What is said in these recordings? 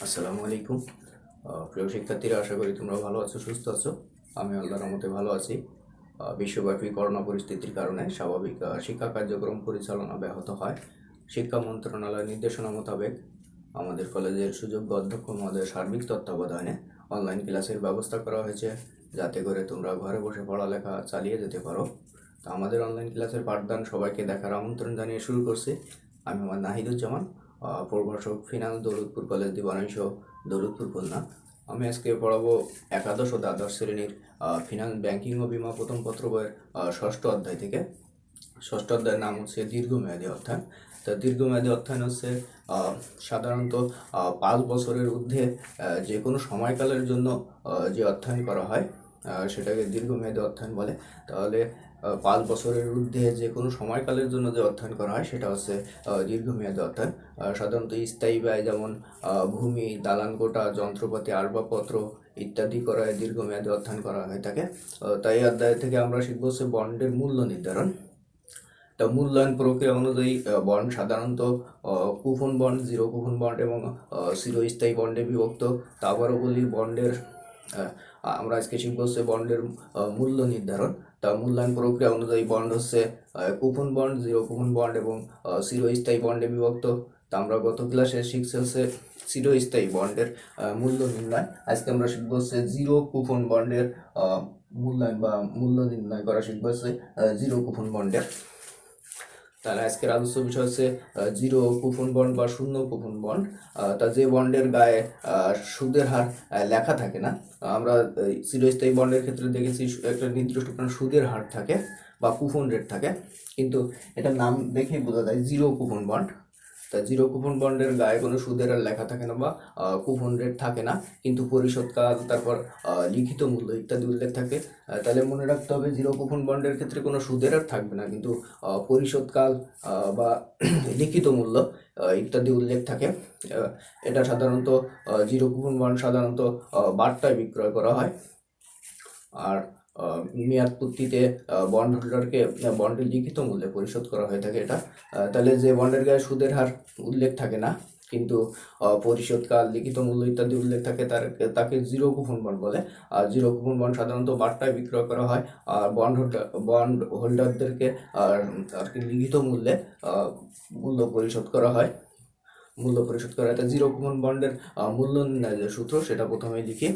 আসসালামু আলাইকুম। প্রিয় শিক্ষার্থীরা, আশা করি তোমরা ভালো আছো, সুস্থ আছো। আমি আল্লাহর রহমতে ভালো আছি। বিশ্বব্যাপী করোনা পরিস্থিতির কারণে স্বাভাবিক শিক্ষা কার্যক্রম পরিচালনা ব্যাহত হয়। শিক্ষা মন্ত্রণালয়ের নির্দেশনা মোতাবেক আমাদের কলেজের সুযোগ্য অধ্যক্ষ মহোদয়ের সার্বিক তত্ত্বাবধানে অনলাইন ক্লাসের ব্যবস্থা করা হয়েছে, যাতে করে তোমরা ঘরে বসে পড়ালেখা চালিয়ে যেতে পারো। তো আমাদের অনলাইন ক্লাসের পাঠদান সবাইকে দেখার আমন্ত্রণ জানিয়ে শুরু করছি। আমি আমার নাহিদুজ্জামান, প্রভাষক ফিনান্স, দৌলতপুর কলেজ দিবানাংশ, দৌলতপুর খুলনা। আমি আজকে পড়াবো একাদশ ও দ্বাদশ শ্রেণীর ফিনান্স, ব্যাংকিং ও বিমা প্রথম পত্র বইয়ের ষষ্ঠ অধ্যায় থেকে। ষষ্ঠ অধ্যায়ের নাম হচ্ছে দীর্ঘমেয়াদী অধ্যয়ন। তা দীর্ঘমেয়াদী অধ্যয়ন হচ্ছে সাধারণত 5 বছরের ঊর্ধ্বে যে কোনো সময়কালের জন্য যে অধ্যয়ন করা হয় সেটাকে দীর্ঘমেয়াদী অধ্যয়ন বলে। তাহলে 5 বছরের ঊর্ধ্বে যে কোনো সময়কালের জন্য যে অধ্যয়ন করা হয় সেটা হচ্ছে দীর্ঘমেয়াদী অধ্যয়ন। সাধারণত স্থায়ী ব্যয়, যেমন ভূমি, দালান কোটা, যন্ত্রপাতি, আসবাবপত্র ইত্যাদি করায় দীর্ঘমেয়াদী অধ্যয়ন করা হয়ে থাকে। তাই এই অধ্যায় থেকে আমরা শিখবো হচ্ছে বন্ডের মূল্য নির্ধারণ। তা মূল্যায়ন প্রক্রিয়া অনুযায়ী বন্ড সাধারণত coupon bond, zero coupon bond এবং চিরস্থায়ী বন্ডে বিভক্ত। তা আবারও বলি, বন্ডের আমরা আজকে শিখবো হচ্ছে বন্ডের মূল্য নির্ধারণ। তা মূল্যায়ন প্রক্রিয়া অনুযায়ী বন্ড হচ্ছে coupon bond, zero coupon bond এবং চিরস্থায়ী বন্ডে বিভক্ত। তা আমরা গত ক্লাসে শিখছি হচ্ছে চিরস্থায়ী বন্ডের মূল্য নির্ণয়। আজকে আমরা শিখবো হচ্ছে জিরো কুপন বন্ডের মূল্যায়ন বা মূল্য নির্ণয় করা শিখবো হচ্ছে জিরো কুপন বন্ডের। তাহলে আজকের আলোচ্য বিষয় হচ্ছে জিরো কুপন বন্ড বা শূন্য কুপন বন্ড। তা যে বন্ডের গায়ে সুদের হার লেখা থাকে না, আমরা চিরস্থায়ী বন্ডের ক্ষেত্রে দেখেছি একটা নির্দিষ্ট সুদের হার থাকে বা কুপন রেট থাকে, কিন্তু এটার নাম দেখেই বোঝা যায় জিরো কুপন বন্ড। তা জিরো কুপন বন্ডের গায়ে কোনো সুদের আর লেখা থাকে না বা কুপন রেট থাকে না, কিন্তু পরিশোধকাল, তারপর লিখিত মূল্য ইত্যাদি উল্লেখ থাকে। তাহলে মনে রাখতে হবে, জিরো কুপন বন্ডের ক্ষেত্রে কোনো সুদের আর থাকবে না, কিন্তু পরিশোধকাল বা লিখিত মূল্য ইত্যাদি উল্লেখ থাকে। এটা সাধারণত জিরো কুপন বন্ড সাধারণত বার্তায় বিক্রয় করা হয়। আর মেয়াদ পূর্তিতে বন্ড হোল্ডারকে বন্ডের লিখিত মূল্যে পরিশোধ করা হয়ে থাকে এটা। তাহলে যে বন্ডের গায়ে সুদের হার উল্লেখ থাকে না, কিন্তু পরিশোধকাল, লিখিত মূল্য ইত্যাদি উল্লেখ থাকে, তাকে জিরো কুপন বন্ড বলে। আর জিরো কুপন বন্ড সাধারণত বার্তায় বিক্রয় করা হয়। আর বন্ড হোল্ডারদেরকে আর কি লিখিত মূল্যে মূল্য পরিশোধ করা হয়। জিরো কুপন বন্ডের মূল্য নির্ণয় যে সূত্র, সেটা প্রথমে লিখি।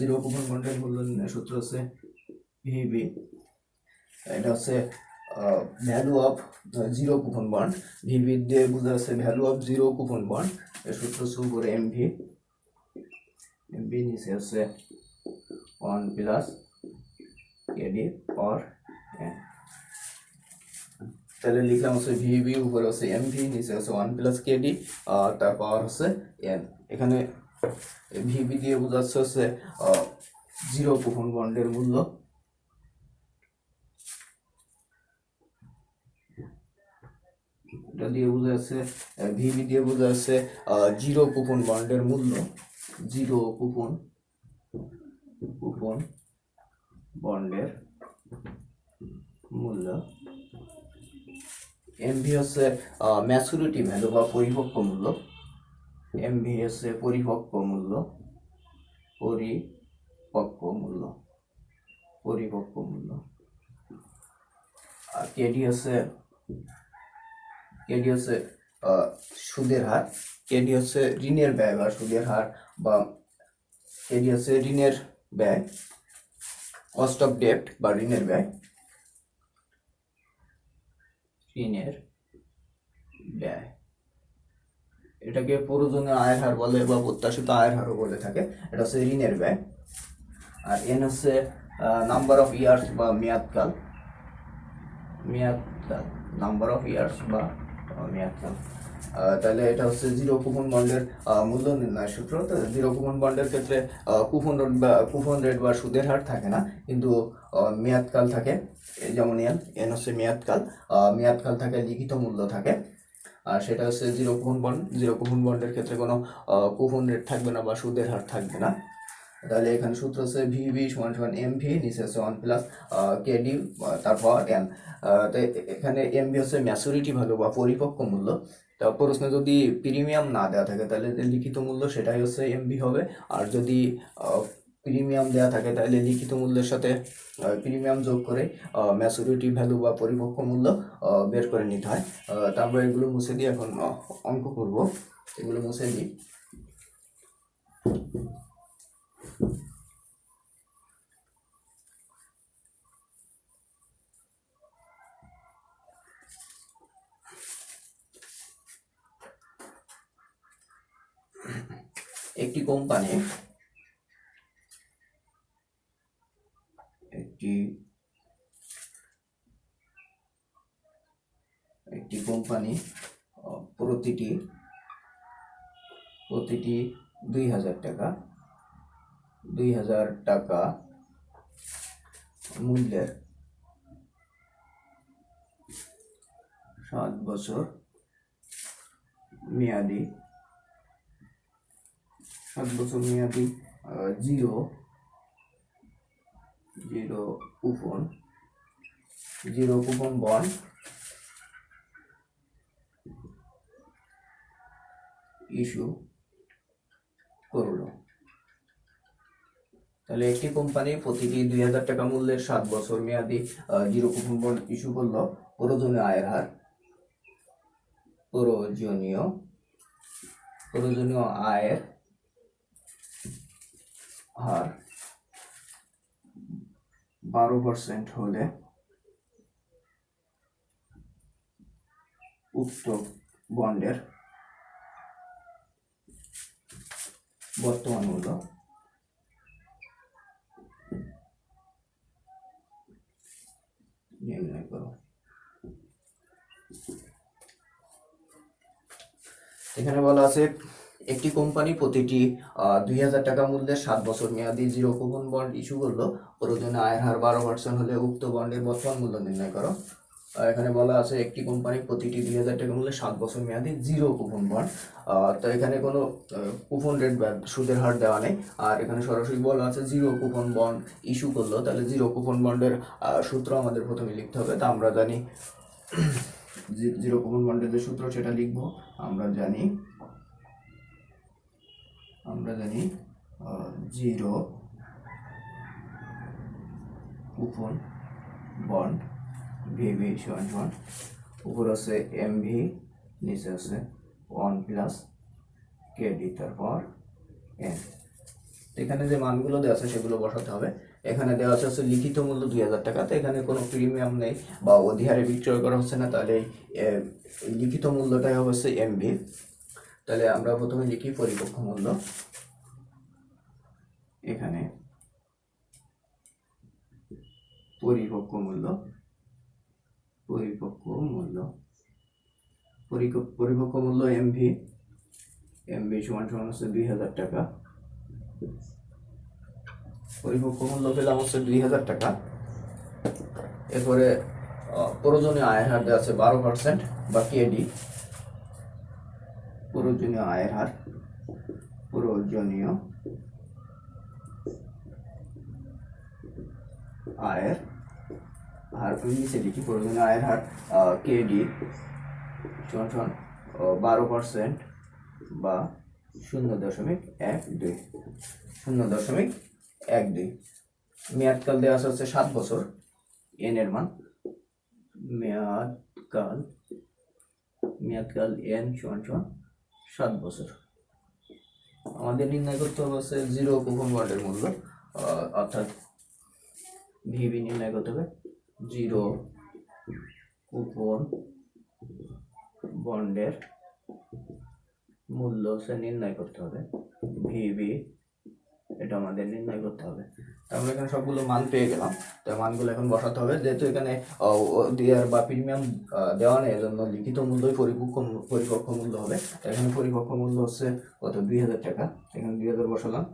জিরো কুপন বন্ডের মূল্য নির্ণয় সূত্র হচ্ছে ভিবি। এটা হচ্ছে value of zero coupon bond. VB দিয়ে বোঝা যাচ্ছে value of zero coupon bond. এর সূত্র শুরু করে এমভি, নিচে হচ্ছে 1 প্লাস কেডি অর এন। তাহলে লিখলাম হচ্ছে ভিবি, উপরে হচ্ছে এমভি, নিচে হচ্ছে 1 প্লাস কেডি আর তার পাওয়ার হচ্ছে এন। এখানে ভিবি দিয়ে বোঝাচ্ছে হচ্ছে জিরো কুপন বন্ডের মূল্য। এটা দিয়ে বোঝা যাচ্ছে, ভিবি দিয়ে বোঝা যাচ্ছে জিরো কুপন বন্ডের মূল্য। জিরো কুপন বন্ডের মূল্য। এমভি হচ্ছে ম্যাচুরিটি ভ্যালু বা পরিপক্ক মূল্য। এমভি হচ্ছে পরিপক্ক মূল্য। আর কেডি হচ্ছে সুদের হার। কেডি হচ্ছে ঋণের ব্যয় বা সুদের হার, বা কেডি হচ্ছে ঋণের ব্যয়, কস্ট অফ ডেট বা ঋণের ব্যয়। এটাকে প্রয়োজনীয় আয়ের হার বলে বা প্রত্যাশিত আয়ের হারও বলে থাকে। এটা হচ্ছে ঋণের ব্যয়। আর এন হচ্ছে নাম্বার অফ ইয়ার্স বা মেয়াদকাল। নাম্বার অফ ইয়ার্স বা মেয়াদকাল। তাহলে এটা হচ্ছে জিরো কুপন বন্ডের মূল্য নির্ণয় সূত্র। জিরো কুপন বন্ডের ক্ষেত্রে কুপন রেট বা সুদের হার থাকে না, কিন্তু মেয়াদকাল থাকে। যেমন এন হচ্ছে মেয়াদকাল থাকে, লিখিত মূল্য থাকে। আর সেটা হচ্ছে zero coupon bond. Zero coupon বন্ডের ক্ষেত্রে কোনো কুপন রেট থাকবে না বা সুদের হার থাকবে না। তাহলে এখানে সূত্র হচ্ছে ভিভি সমান সমান এমভি, নিচে হচ্ছে 1 প্লাস কেডি তারপর এন। তো এখানে এমভি হচ্ছে ম্যাচুরিটি ভ্যালু বা পরিপক্ক মূল্য। তা প্রশ্নে যদি প্রিমিয়াম না দেওয়া থাকে তাহলে যে লিখিত মূল্য সেটাই হচ্ছে এমবি হবে, আর যদি প্রিমিয়াম দেওয়া থাকে তাহলে লিখিত মূল্যের সাথে প্রিমিয়াম যোগ করে ম্যাচুরিটি ভ্যালু বা পরিপক্ক মূল্য বের করে নিতে হয়। তারপরে এগুলো মুছে দিয়ে এখন অঙ্ক করব, এগুলো মুছে দিই। একটি কোম্পানি প্রতিটি 2000 টাকা মূল্যের 7 বছর মেয়াদি জিরো কুপন বন্ড ইস্যু করলো। তাহলে একটি কোম্পানি প্রতিটি 2000 টাকা মূল্যের 7 বছর মেয়াদি জিরো কুপন বন্ড ইস্যু করলো। প্রয়োজনীয় আয়ের হার 12% হলে উক্ত বন্ডের বর্তমান মূল্য নির্ণয় করো। এখানে বলা আছে একটি কোম্পানি প্রতিটি 2000 টাকা মূল্যের 7 বছর মেয়াদি জিরো কুপন বন্ড ইস্যু করলো। প্রয়োজনীয় আয়ের হার 12% হলে উক্ত বন্ডের বর্তমান মূল্য নির্ণয় করো। এখানে বলা আছে একটি কোম্পানি প্রতিটি 2000 টাকা মূল্যে 7 বছর মেয়াদি জিরো কুপন বন্ড, তো এখানে কোনো কুপন রেট বা সুদের হার দেওয়া নেই। আর এখানে সরাসরি বলা আছে জিরো কুপন বন্ড ইস্যু করলো, তাহলে জিরো কুপন বন্ডের সূত্র আমাদের প্রথমে লিখতে হবে। তা আমরা জানি জিরো কুপন বন্ডের যে সূত্র সেটা লিখবো। আমরা জানি জিরো কুপন বন্ড ভিভি সমান উপর আছে এমভি, নিচে আছে 1 + কেডি, তারপর এন। এখানে যে মানগুলো দেওয়া আছে সেগুলো বসাতে হবে। এখানে দেওয়া আছে লিখিত মূল্য 2000 টাকা, তো এখানে কোনো প্রিমিয়াম নেই বা অধিহারে বিক্রয় করা হচ্ছে না, তাহলে এই লিখিত মূল্যটাই হচ্ছে এমভি। তাহলে আমরা প্রথমে লিখি পরিপক্ক মূল্য। এখানে পরিপক্ক মূল্য এমভি সমান হচ্ছে 2000 টাকা। পরিপক্ক মূল্য পেলাম হচ্ছে 2000 টাকা। এরপরে প্রয়োজনীয় আয়ের হার দেওয়া আছে 12% বা কেডি। প্রয়োজনীয় আয়ের হার নিচে লিখি প্রয়োজনীয় আয়ের হার কেডি সমান 12% বা 0.12। মেয়াদকাল দেওয়া আছে 7 বছর। এন এর মান মেয়াদকাল এন সমান 7 বছর। আমাদের নির্ণয় করতে হবে হচ্ছে জিরো কুপন বন্ডের মূল্য, অর্থাৎ ভিবি নির্ণয় করতে হবে। জিরো কুপন বন্ডের মূল্য নির্ণয় করতে হবে, ভিবি এটা আমাদের নির্ণয় করতে হবে। আমরা এখানে সবগুলো মান পেয়ে গেলাম, তো মানগুলো এখন বসাতে হবে। যেহেতু এখানে দেয়ার বা প্রিমিয়াম দেওয়া নেই, এজন্য লিখিত মূল্যই পরিপক্ক মূল্য হবে। এখানে পরিপক্ক মূল্য হচ্ছে কত, 2000 টাকা। এখানে 2000 বসালাম।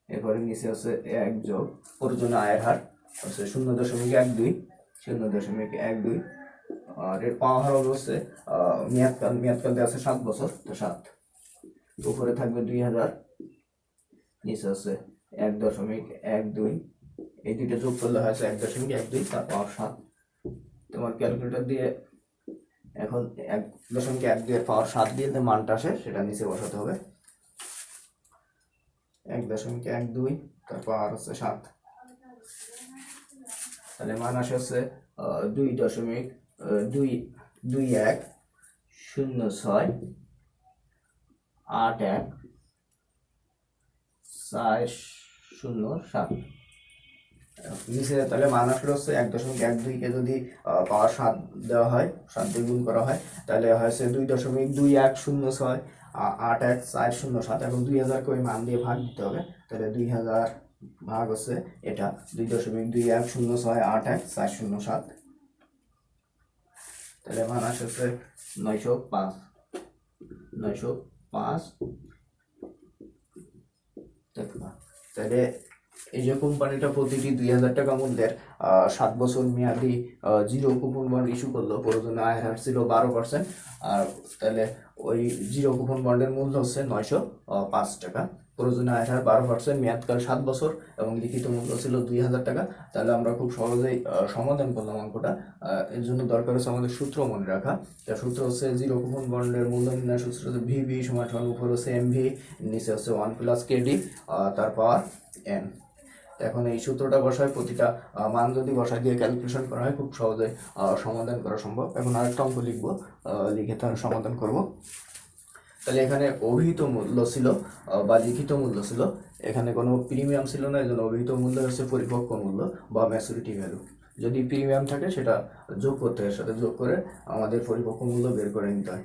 এরপরে নিচে আছে 1 যোগ প্রয়োজনীয় আয়ের হার হচ্ছে 0.12। আর এর পাওয়া হার হচ্ছে মেয়াদকাল দেওয়া আছে 7 বছর, তো 7। উপরে থাকবে 2000, নিচে আছে 1.12। এই দুইটা যোগ করলে হয়েছে 1.12, তার পাওয়ার 7। তোমার ক্যালকুলেটর দিয়ে এখন 1.12 এর পাওয়ার 7 দিয়ে যে মানটা আসে সেটা নিচে বসাতে হবে। 1.12 তার পাওয়ার হচ্ছে 7, তাহলে মান আসে হচ্ছে 2.2106814007 নিচে। তাহলে মান আসলে হচ্ছে 1.12কে যদি পাওয়ার 7 দেওয়া হয়, 7 দিয়ে গুণ করা হয়, তাহলে হয়েছে 2.2106814007। এখন 2000কে ওই মান দিয়ে ভাগ দিতে হবে, তাহলে 2000 ভাগ হচ্ছে এটা 2.2106814007, তাহলে মান আসছে 905। তাহলে এই যে কোম্পানিটা প্রতিটি 2000 টাকা মূল্যের 7 বছর মেয়াদি জিরো কুপন বন্ড ইস্যু করলো, প্রয়োজনে আয়ের হার ছিল 12%। আর তাহলে ওই জিরো কুপন বন্ডের মূল্য হচ্ছে 905 টাকা, প্রয়োজনে আয়ের হার 12%, মেয়াদকাল 7 বছর এবং লিখিত মূল্য ছিল 2000 টাকা। তাহলে আমরা খুব সহজেই সমাধান করলাম অঙ্কটা। এর জন্য দরকার হচ্ছে আমাদের সূত্র মনে রাখা। তার সূত্র হচ্ছে জিরো কুপন বন্ডের মূল্য নির্ণয় সূত্র হচ্ছে ভিভি সমান উপর হচ্ছে এমভি, নিচে হচ্ছে 1 + KD তার পাওয়ার n। এখন এই সূত্রটা বসায় প্রতিটা মান যদি বসায় দিয়ে ক্যালকুলেশন করা হয় খুব সহজে সমাধান করা সম্ভব। এখন আরেকটা অঙ্ক লিখবো, লিখে তার সমাধান করব। তাহলে এখানে অভিহিত মূল্য ছিল বা লিখিত মূল্য ছিল, এখানে কোনো প্রিমিয়াম ছিল না, এই জন্য অভিহিত মূল্য হচ্ছে পরিপক্ক মূল্য বা ম্যাচুরিটি ভ্যালু। যদি প্রিমিয়াম থাকে সেটা যোগ করতে হয়, সাথে যোগ করে আমাদের পরিপক্ক মূল্য বের করে নিতে হয়।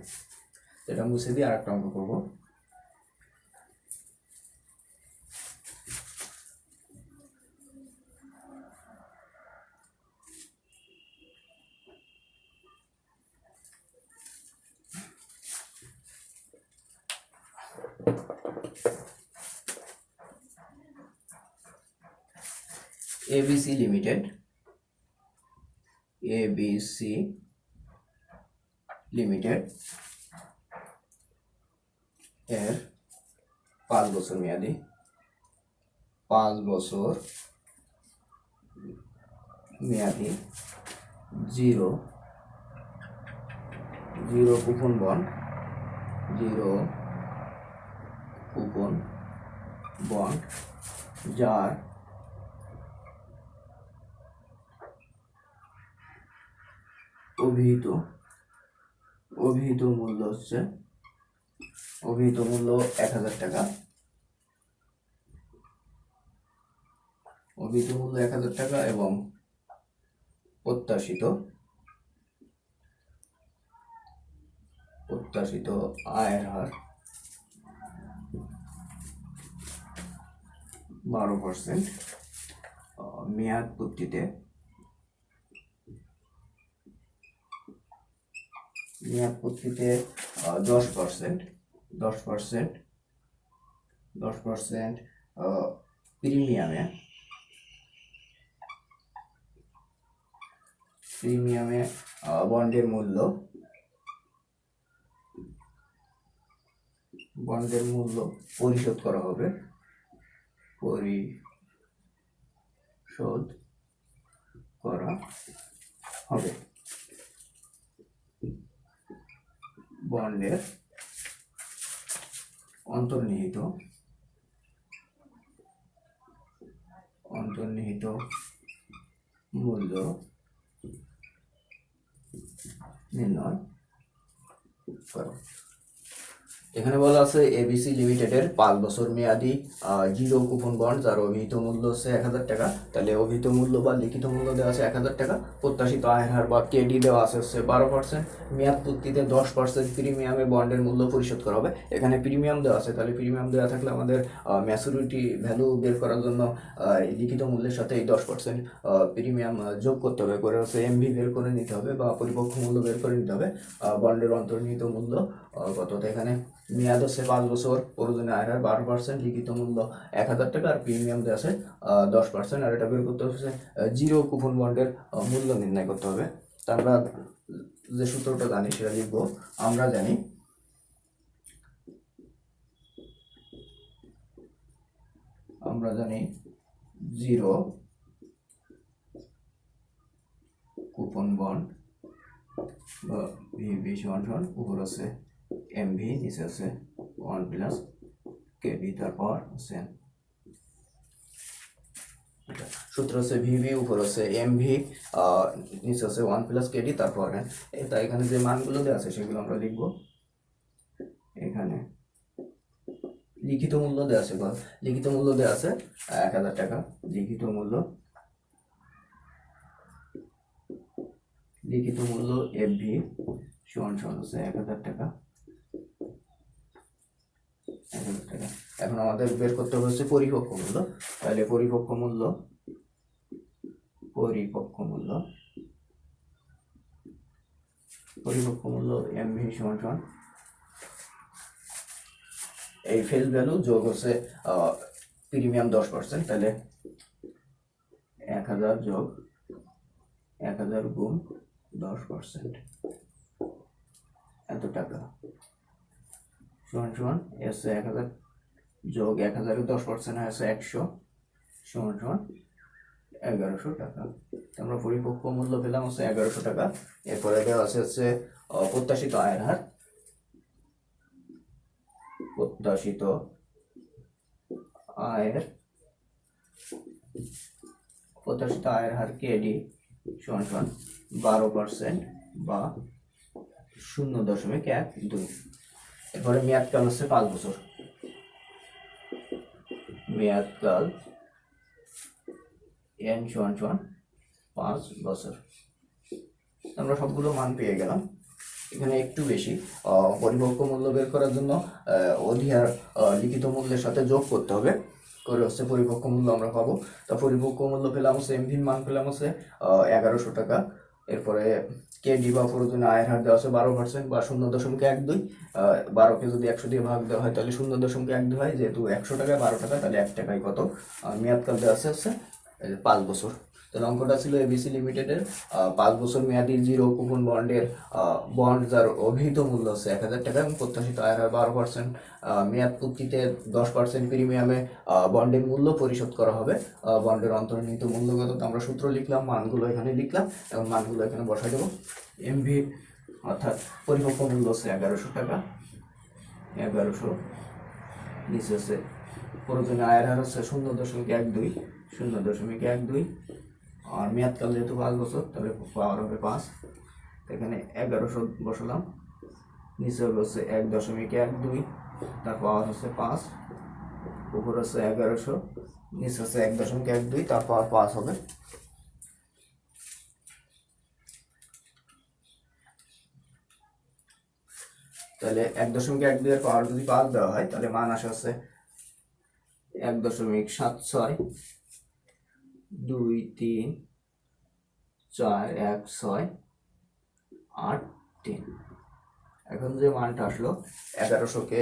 এটা মুছে দিয়ে আরেকটা অঙ্ক করবো। ABC লিমিটেড এর 5 বছর মেয়াদি, 5 বছর মেয়াদি জিরো কুপন বন্ড, যার অভিহিত মূল্য হচ্ছে 1000 টাকা। অভিহিত মূল্য 1000 টাকা এবং প্রত্যাশিত আয়ের হার 12%। মেয়াদ পূর্তিতে 10% প্রিমিয়ামে বন্ডের মূল্য পরিশোধ করা হবে, বন্ডের অন্তর্নিহিত মূল্য নির্ণয় করো। এখানে বলা আছে এবিসি লিমিটেডের 5 বছর মেয়াদি জিরো কুপন বন্ড, যার অভিহিত মূল্য হচ্ছে 1000 টাকা। তাহলে অভিহিত মূল্য বা লিখিত মূল্য দেওয়া আছে 1000 টাকা, প্রত্যাশিত আয়ের হার বা কেডি দেওয়া আছে হচ্ছে 12%, মেয়াদ পূর্তিতে 10% প্রিমিয়ামে বন্ডের মূল্য পরিশোধ করা হবে। এখানে প্রিমিয়াম দেওয়া আছে, তাহলে প্রিমিয়াম দেওয়া থাকলে আমাদের ম্যাচুরিটি ভ্যালু বের করার জন্য লিখিত মূল্যের সাথে এই 10% প্রিমিয়াম যোগ করতে হবে, করে হচ্ছে এমভি বের করে নিতে হবে বা পরিপক্ক মূল্য বের করে নিতে হবে। বন্ডের অন্তর্নিহিত মূল্য কত, এখানে মেয়াদ হচ্ছে 5 বছর, প্রয়োজনে আয়ের হার 12%, লিখিত মূল্য 1000 টাকা আর প্রিমিয়াম দেওয়া আছে 10%। আর এটা বের করতে হচ্ছে জিরো কুপন বন্ডের মূল্য নির্ণয় করতে হবে। তা আমরা যে সূত্রটা জানি সেটা লিখবো। আমরা জানি জিরো কুপন বন্ড ভিভি সমান সমান উপর আছে এমভি, নিচে আছে 1 প্লাস কেভি, তারপর আছে সূত্র হচ্ছে ভিভি, উপর আছে এমভি, নিচে আছে 1 প্লাস কেডি, তারপর তাই এখানে যে মানগুলো দেওয়া আছে সেগুলো আমরা লিখবো। এখানে লিখিত মূল্য দেওয়া আছে, লিখিত মূল্য দেওয়া আছে 1000 টাকা। লিখিত মূল্য এফভি সমান সমান হচ্ছে 1000 টাকা। 1000 টাকা। এখন আমাদের বের করতে হচ্ছে পরিপক্ক মূল্য। তাহলে পরিপক্ক মূল্য এমভি সমান সমান এই ফেস ভ্যালু যোগ হচ্ছে প্রিমিয়াম 10%, তাহলে 1000 যোগ 1000 গুণ 10% এত টাকা সমান সমান এসে 1000 যোগ 1000 10% আছে 100 সমান সমান 1100 টাকা। আমরা পরিপক্ক মূল্য পেলাম হচ্ছে 1100 টাকা। এরপরে দেওয়া আছে হচ্ছে প্রত্যাশিত আয়ের হার। প্রত্যাশিত আয়ের হার কেডি সমান সমান 12% বা 0.12। এরপরে মেয়াদকাল হচ্ছে 5 বছর। মেয়াদকাল এন সমান সমান 5 বছর। আমরা সবগুলো মান পেয়ে গেলাম। এখানে একটু বেশি পরিপক্ক মূল্য বের করার জন্য অধিহার লিখিত মূল্যের সাথে যোগ করতে হবে, করে হচ্ছে পরিপক্ক মূল্য আমরা পাবো। তা পরিপক্ক মূল্য পেলাম হচ্ছে এমভির মান পেলাম হচ্ছে 1100 টাকা। এরপরে কেডি বা প্রয়োজনীয় আয়ের হার দেওয়া আছে 12% বা 0.12। 12কে যদি 100 দিয়ে ভাগ দেওয়া হয় তাহলে 0.12 হয়, যেহেতু 100 টাকায় 12 টাকা তাহলে 1 টাকায় কত। মেয়াদকাল দেওয়া আছে হচ্ছে 5 বছর। তাহলে অঙ্কটা ছিল এবিসি লিমিটেডের 5 বছর মেয়াদি জিরো কুপন বন্ডের বন্ড যার অভিহিত মূল্য হচ্ছে 1000 টাকা এবং প্রত্যাশিত আয়ের হার 12%, মেয়াদ পূর্তিতে 10% প্রিমিয়ামে বন্ডের মূল্য পরিশোধ করা হবে। বন্ডের অন্তর্নিহিত মূল্যগত আমরা সূত্র লিখলাম, মানগুলো এখানে লিখলাম এবং মানগুলো এখানে বসাই দেবো। এমভি অর্থাৎ পরিপক্ক মূল্য হচ্ছে 1100 টাকা। 1100 নিচে হচ্ছে প্রয়োজনীয় আয়ের হার হচ্ছে 0.12। আর মেয়াদকাল যেহেতু 5 বছর তাহলে পাওয়ার হবে 5। এখানে 1100 বসালাম, নিচে হচ্ছে 1.12, তার পাওয়ার হচ্ছে 5, উপর হচ্ছে 1100, নিচে হচ্ছে 1.12, তার পাওয়ার 5 হবে। তাহলে 1.12 এর পাওয়ার যদি 5 দেওয়া হয় তাহলে মান আসে হচ্ছে 1.76234168 এখন যে মানটা আসলো 1100কে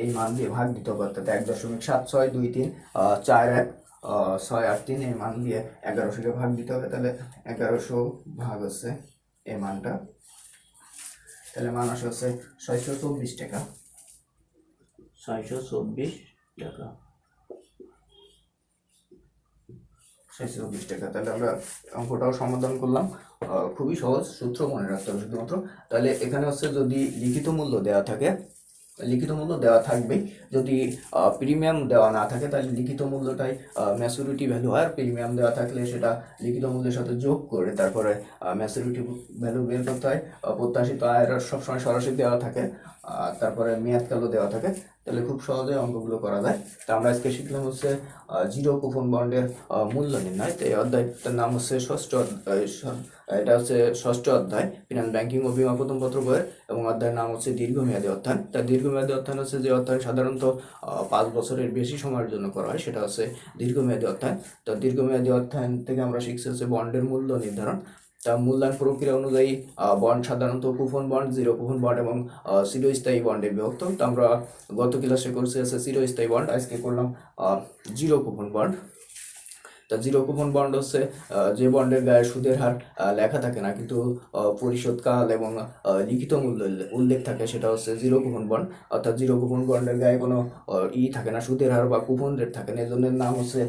এই মান দিয়ে ভাগ দিতে হবে, অর্থাৎ 1.76234168 এই মান দিয়ে 1100কে ভাগ দিতে হবে। তাহলে 1100 ভাগ হচ্ছে এই মানটা, তাহলে মান আসে হচ্ছে 624 টাকা। 624 টাকা। 624 টাকা। তাহলে আমরা অঙ্কটাও সমাধান করলাম। খুবই সহজ, সূত্র মনে রাখতে হবে শুধুমাত্র। তাহলে এখানে হচ্ছে যদি লিখিত মূল্য দেওয়া থাকে, লিখিত মূল্য দেওয়া থাকবে। যদি প্রিমিয়াম দেওয়া না থাকে তাহলে লিখিত মূল্যটাই ম্যাচুরিটি ভ্যালু হয়, আর প্রিমিয়াম দেওয়া থাকলে সেটা লিখিত মূল্যের সাথে যোগ করে তারপরে ম্যাচুরিটি ভ্যালু বের করতে হয়। প্রত্যাশিত আয়ের সবসময় সরাসরি দেওয়া থাকে, তারপরে মেয়াদকালও দেওয়া থাকে। তাহলে খুব সহজে অঙ্কগুলো করা যায়। তো আমরা আজকে শিখলাম হচ্ছে জিরো কুপন বন্ডের মূল্য নির্ণয়। তো এই অধ্যায়টার নাম হচ্ছে এটা হচ্ছে ষষ্ঠ অধ্যায় ফিনান্স ব্যাংকিং ও বীমা প্রথমপত্র বইয়ের, এবং অধ্যায়ের নাম হচ্ছে দীর্ঘমেয়াদী অধ্যয়ন। তার দীর্ঘমেয়াদী অধ্যয়ন হচ্ছে যে অধ্যয়ন সাধারণত 5 বছরের বেশি সময়ের জন্য করা হয়, সেটা হচ্ছে দীর্ঘমেয়াদী অধ্যয়ন। তো দীর্ঘমেয়াদী অধ্যয়ন থেকে আমরা শিখছি হচ্ছে বন্ডের মূল্য নির্ধারণ। তা মূল্যায়ন প্রক্রিয়া অনুযায়ী বন্ড সাধারণত coupon bond, zero coupon bond এবং চিরস্থায়ী বন্ডে বিভক্ত। তো আমরা গত ক্লাসে করছি হচ্ছে চিরস্থায়ী বন্ড, আজকে করলাম জিরো কুপন বন্ড। তা জিরো কুপন বন্ড হচ্ছে যে বন্ডের গায়ে সুদের হার লেখা থাকে না কিন্তু পরিশোধকাল এবং লিখিত মূল্য উল্লেখ থাকে, সেটা হচ্ছে জিরো কুপন বন্ড। অর্থাৎ জিরো কুপন বন্ডের গায়ে কোনো থাকে না, সুদের হার বা কুপন রেট থাকে না, এই জন্য নাম হচ্ছে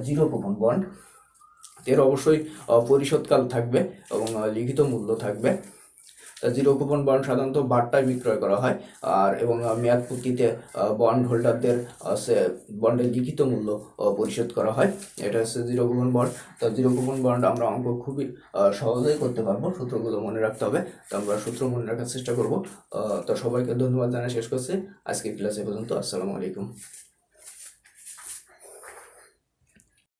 জিরো কুপন বন্ড। এর অবশ্যই পরিশোধকাল থাকবে এবং লিখিত মূল্য থাকবে। জিরো কুপন বন্ড সাধারণত বাট্টায় বিক্রয় করা হয় এবং মেয়াদ পূর্তিতে বন্ড হোল্ডারদের বন্ডের লিখিত মূল্য পরিশোধ করা হয়। এটা হচ্ছে জিরো কুপন বন্ড। তো জিরো কুপন বন্ড আমরা অঙ্ক খুবই সহজেই করতে পারবো, সূত্রগুলো মনে রাখতে হবে। তো আমরা সূত্র মনে রাখার চেষ্টা করব। তো সবাইকে ধন্যবাদ জানিয়ে শেষ করছি আজকের ক্লাসে পর্যন্ত। আসসালামু আলাইকুম।